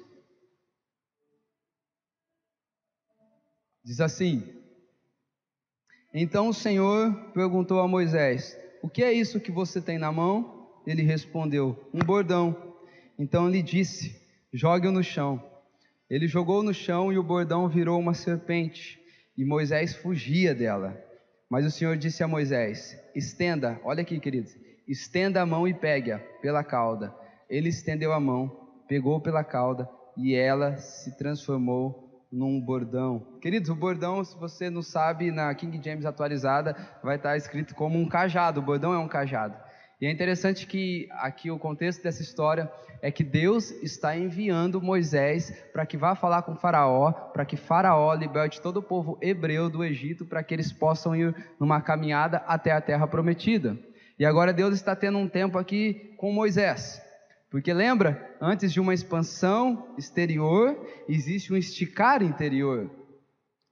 Diz assim: então o Senhor perguntou a Moisés: o que é isso que você tem na mão? Ele respondeu: um bordão. Então ele disse: jogue-o no chão. Ele jogou no chão e o bordão virou uma serpente, e Moisés fugia dela. Mas o Senhor disse a Moisés: estenda, olha aqui, queridos, estenda a mão e pegue-a pela cauda. Ele estendeu a mão, pegou pela cauda, e ela se transformou num bordão. Queridos, o bordão, se você não sabe, na King James atualizada vai estar escrito como um cajado. O bordão é um cajado. E é interessante que aqui o contexto dessa história é que Deus está enviando Moisés para que vá falar com Faraó, para que Faraó liberte todo o povo hebreu do Egito, para que eles possam ir numa caminhada até a terra prometida. E agora Deus está tendo um tempo aqui com Moisés, porque lembra, antes de uma expansão exterior, existe um esticar interior.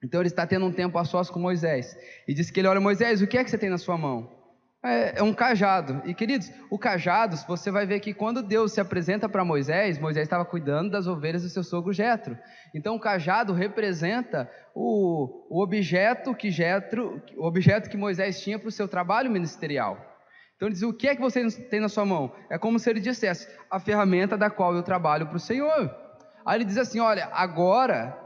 Então ele está tendo um tempo a sós com Moisés, e diz que ele olha: Moisés, o que é que você tem na sua mão? É um cajado. E queridos, o cajado, você vai ver que quando Deus se apresenta para Moisés, Moisés estava cuidando das ovelhas do seu sogro Jetro. Então o cajado representa o objeto que Moisés tinha para o seu trabalho ministerial. Então ele diz: o que é que você tem na sua mão? É como se ele dissesse: a ferramenta da qual eu trabalho para o Senhor. Aí ele diz assim: olha, agora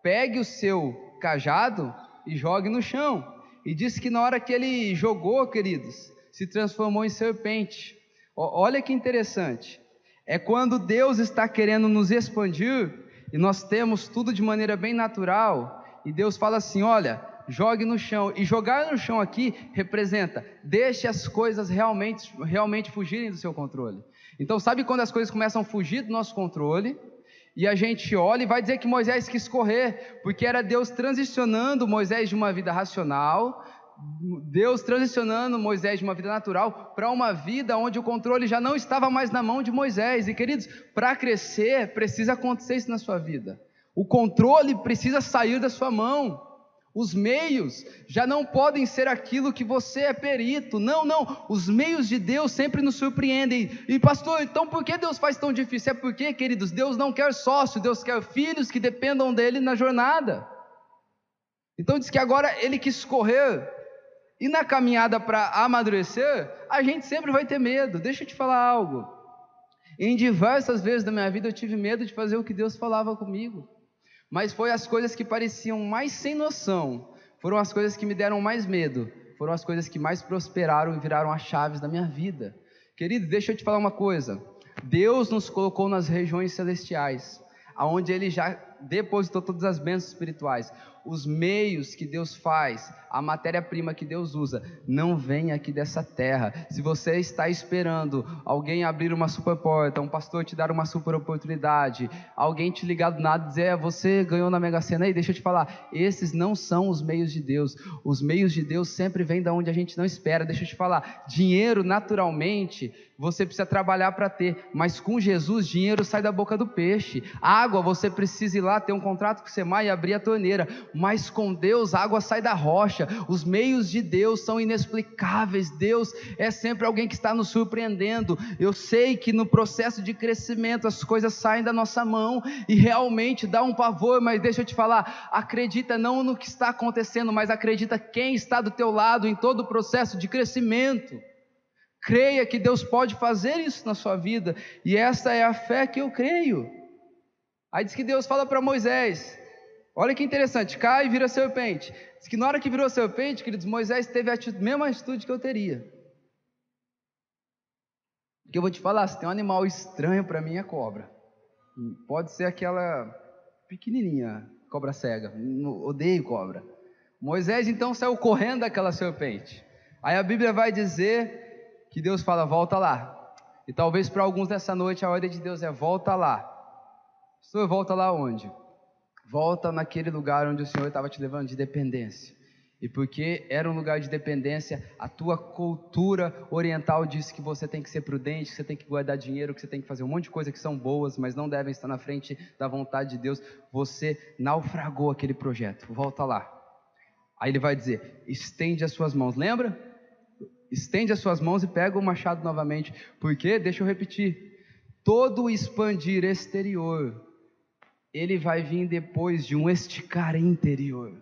pegue o seu cajado e jogue no chão. E diz que na hora que ele jogou, queridos, se transformou em serpente. Olha que interessante. É quando Deus está querendo nos expandir, e nós temos tudo de maneira bem natural, e Deus fala assim, olha, jogue no chão. E jogar no chão aqui representa, deixe as coisas realmente fugirem do seu controle. Então sabe quando as coisas começam a fugir do nosso controle, e a gente olha e vai dizer que Moisés quis correr, porque era Deus transicionando Moisés de uma vida racional, Deus transicionando Moisés de uma vida natural para uma vida onde o controle já não estava mais na mão de Moisés. E queridos, para crescer precisa acontecer isso na sua vida, o controle precisa sair da sua mão. Os meios já não podem ser aquilo que você é perito. Não, os meios de Deus sempre nos surpreendem. E pastor, então por que Deus faz tão difícil? É porque, queridos, Deus não quer sócio, Deus quer filhos que dependam dele na jornada. Então diz que agora ele quis correr, e na caminhada para amadurecer, a gente sempre vai ter medo. Deixa eu te falar algo, em diversas vezes da minha vida eu tive medo de fazer o que Deus falava comigo, mas foi as coisas que pareciam mais sem noção, foram as coisas que me deram mais medo, foram as coisas que mais prosperaram e viraram as chaves da minha vida. Querido, deixa eu te falar uma coisa, Deus nos colocou nas regiões celestiais, aonde Ele já depositou todas as bênçãos espirituais. Os meios que Deus faz, a matéria-prima que Deus usa, não vem aqui dessa terra. Se você está esperando alguém abrir uma super porta, um pastor te dar uma super oportunidade, alguém te ligar do nada e dizer, você ganhou na Mega Sena aí, deixa eu te falar, esses não são os meios de Deus. Os meios de Deus sempre vêm da onde a gente não espera. Deixa eu te falar, dinheiro naturalmente você precisa trabalhar para ter, mas com Jesus dinheiro sai da boca do peixe. Água você precisa ir lá ter um contrato com o SEMAI e abrir a torneira, mas com Deus a água sai da rocha. Os meios de Deus são inexplicáveis. Deus é sempre alguém que está nos surpreendendo. Eu sei que no processo de crescimento as coisas saem da nossa mão e realmente dá um pavor, mas deixa eu te falar, acredita não no que está acontecendo, mas acredita quem está do teu lado em todo o processo de crescimento. Creia que Deus pode fazer isso na sua vida, e essa é a fé que eu creio. Aí diz que Deus fala para Moisés, olha que interessante, cai e vira serpente. Diz que na hora que virou serpente, queridos, Moisés teve a mesma atitude que eu teria. Porque eu vou te falar, se tem um animal estranho para mim é cobra. Pode ser aquela pequenininha, cobra cega, odeio cobra. Moisés então saiu correndo daquela serpente. Aí a Bíblia vai dizer que Deus fala, volta lá. E talvez para alguns nessa noite a ordem de Deus é, volta lá. Senhor, volta lá onde? Volta naquele lugar onde o Senhor estava te levando de dependência. E porque era um lugar de dependência, a tua cultura oriental disse que você tem que ser prudente, que você tem que guardar dinheiro, que você tem que fazer um monte de coisas que são boas, mas não devem estar na frente da vontade de Deus. Você naufragou aquele projeto, volta lá. Aí ele vai dizer, estende as suas mãos, lembra? Estende as suas mãos e pega o machado novamente, porque, deixa eu repetir, todo o expandir exterior, ele vai vir depois de um esticar interior.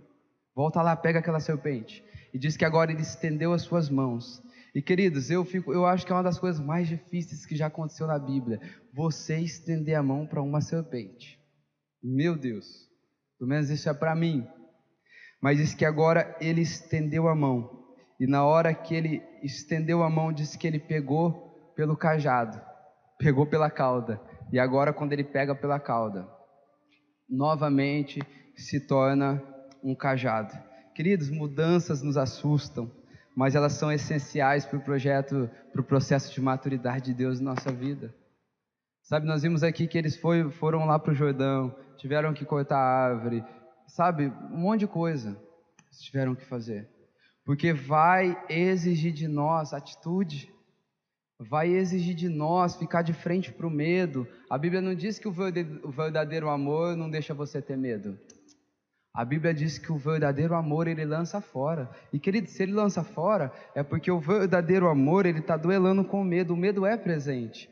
Volta lá, pega aquela serpente, e diz que agora ele estendeu as suas mãos, e queridos, eu acho que é uma das coisas mais difíceis que já aconteceu na Bíblia, você estender a mão para uma serpente, meu Deus, pelo menos isso é para mim, mas diz que agora ele estendeu a mão, e na hora que ele estendeu a mão, disse que ele pegou pelo cajado, pegou pela cauda, e agora quando ele pega pela cauda, novamente se torna um cajado. Queridos, mudanças nos assustam, mas elas são essenciais para o processo de maturidade de Deus na nossa vida. Sabe, nós vimos aqui que eles foram lá para o Jordão, tiveram que cortar a árvore, sabe, um monte de coisa eles tiveram que fazer. Porque vai exigir de nós atitude, vai exigir de nós ficar de frente para o medo. A Bíblia não diz que o verdadeiro amor não deixa você ter medo. A Bíblia diz que o verdadeiro amor ele lança fora. E querido, se ele lança fora, é porque o verdadeiro amor ele está duelando com o medo é presente.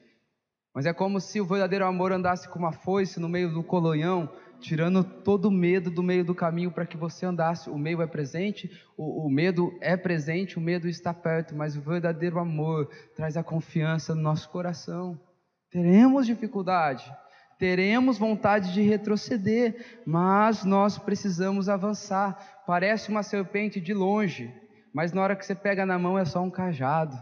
Mas é como se o verdadeiro amor andasse com uma foice no meio do colonhão, tirando todo o medo do meio do caminho para que você andasse. O meio é presente, o medo é presente, o medo está perto, mas o verdadeiro amor traz a confiança no nosso coração. Teremos dificuldade, teremos vontade de retroceder, mas nós precisamos avançar. Parece uma serpente de longe, mas na hora que você pega na mão é só um cajado.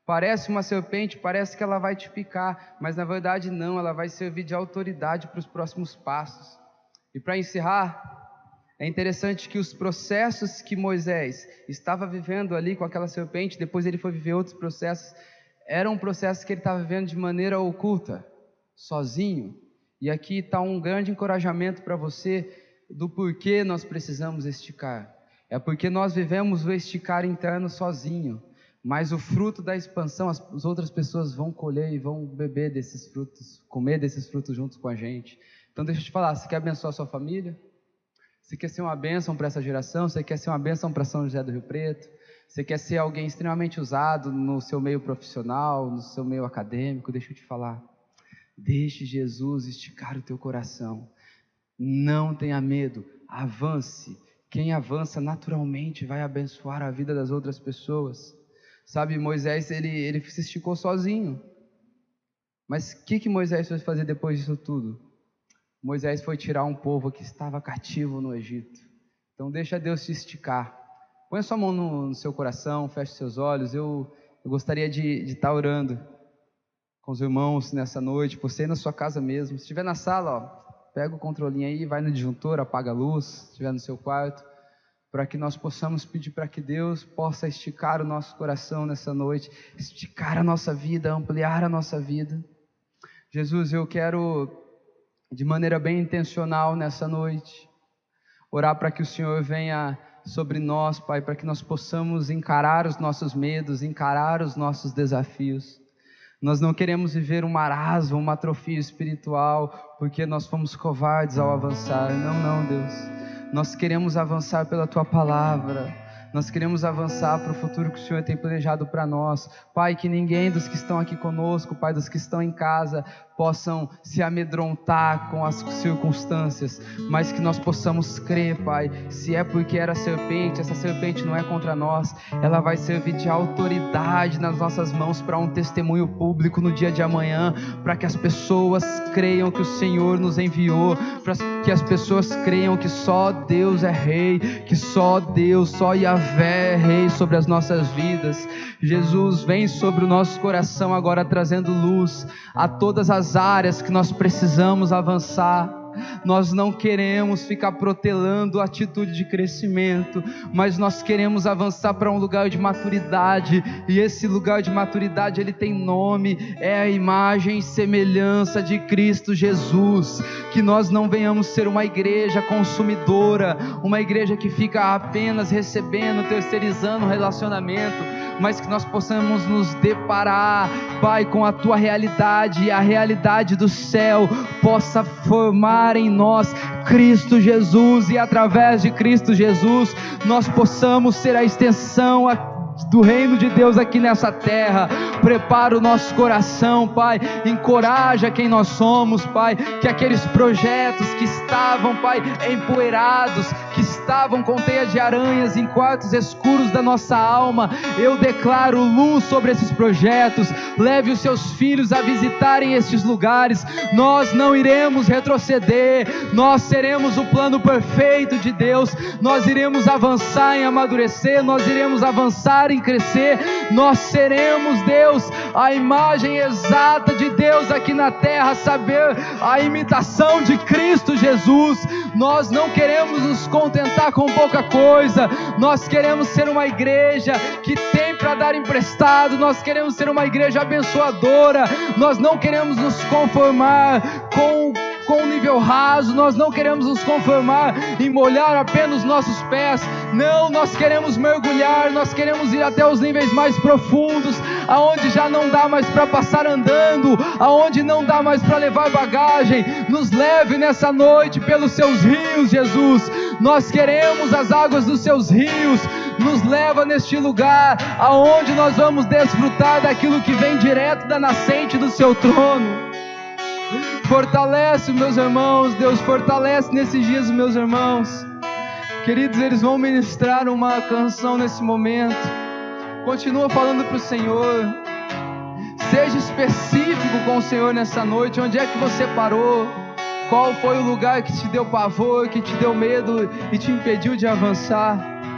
Parece uma serpente, parece que ela vai te picar, mas na verdade não, ela vai servir de autoridade para os próximos passos. E para encerrar, é interessante que os processos que Moisés estava vivendo ali com aquela serpente, depois ele foi viver outros processos, eram processos que ele estava vivendo de maneira oculta, sozinho. E aqui está um grande encorajamento para você do porquê nós precisamos esticar. É porque nós vivemos o esticar interno sozinho, mas o fruto da expansão, as outras pessoas vão colher e vão beber desses frutos, comer desses frutos juntos com a gente. Então deixa eu te falar, você quer abençoar a sua família? Você quer ser uma bênção para essa geração? Você quer ser uma bênção para São José do Rio Preto? Você quer ser alguém extremamente usado no seu meio profissional, no seu meio acadêmico? Deixa eu te falar, deixe Jesus esticar o teu coração. Não tenha medo, avance. Quem avança naturalmente vai abençoar a vida das outras pessoas. Sabe, Moisés, ele se esticou sozinho. Mas o que Moisés foi fazer depois disso tudo? Moisés foi tirar um povo que estava cativo no Egito. Então deixa Deus te esticar. Põe a sua mão no seu coração, feche seus olhos. Eu gostaria de estar orando com os irmãos nessa noite, por ser na sua casa mesmo. Se estiver na sala, ó, pega o controlinho aí, vai no disjuntor, apaga a luz, se estiver no seu quarto, para que nós possamos pedir para que Deus possa esticar o nosso coração nessa noite, esticar a nossa vida, ampliar a nossa vida. Jesus, eu quero, de maneira bem intencional nessa noite, orar para que o Senhor venha sobre nós, Pai, para que nós possamos encarar os nossos medos, encarar os nossos desafios. Nós não queremos viver um marasmo, uma atrofia espiritual, porque nós fomos covardes ao avançar. Não, Deus. Nós queremos avançar pela Tua palavra. Nós queremos avançar para o futuro que o Senhor tem planejado para nós. Pai, que ninguém dos que estão aqui conosco, Pai, dos que estão em casa, possam se amedrontar com as circunstâncias, mas que nós possamos crer, Pai, se é porque era serpente, essa serpente não é contra nós, ela vai servir de autoridade nas nossas mãos para um testemunho público no dia de amanhã, para que as pessoas creiam que o Senhor nos enviou, para que as pessoas creiam que só Deus é Rei, que só Deus, só Yahvé é Rei sobre as nossas vidas. Jesus, vem sobre o nosso coração agora trazendo luz a todas as áreas que nós precisamos avançar. Nós não queremos ficar protelando a atitude de crescimento, mas nós queremos avançar para um lugar de maturidade, e esse lugar de maturidade, ele tem nome, é a imagem e semelhança de Cristo Jesus. Que nós não venhamos ser uma igreja consumidora, uma igreja que fica apenas recebendo, terceirizando o relacionamento, mas que nós possamos nos deparar, Pai, com a Tua realidade, e a realidade do céu possa formar em nós Cristo Jesus, e através de Cristo Jesus nós possamos ser a extensão do reino de Deus aqui nessa terra. Prepara o nosso coração, Pai, encoraja quem nós somos, Pai, que aqueles projetos que estavam, Pai, empoeirados, que estavam com teia de aranhas em quartos escuros da nossa alma, eu declaro luz sobre esses projetos. Leve os seus filhos a visitarem estes lugares. Nós não iremos retroceder, nós seremos o plano perfeito de Deus, nós iremos avançar em amadurecer, nós iremos avançar em crescer, nós seremos, Deus, a imagem exata de Deus aqui na terra, saber a imitação de Cristo Jesus. Nós não queremos nos contentar com pouca coisa, nós queremos ser uma igreja que tem para dar emprestado, nós queremos ser uma igreja abençoadora, nós não queremos nos conformar com um nível raso, nós não queremos nos conformar em molhar apenas os nossos pés, não, nós queremos mergulhar, nós queremos ir até os níveis mais profundos, aonde já não dá mais para passar andando, aonde não dá mais para levar bagagem. Nos leve nessa noite pelos seus rios, Jesus, nós queremos as águas dos seus rios. Nos leva neste lugar aonde nós vamos desfrutar daquilo que vem direto da nascente do seu trono. Fortalece meus irmãos, Deus, fortalece nesses dias os meus irmãos. Queridos, eles vão ministrar uma canção nesse momento. Continua falando para o Senhor. Seja específico com o Senhor nessa noite. Onde é que você parou? Qual foi o lugar que te deu pavor, que te deu medo e te impediu de avançar?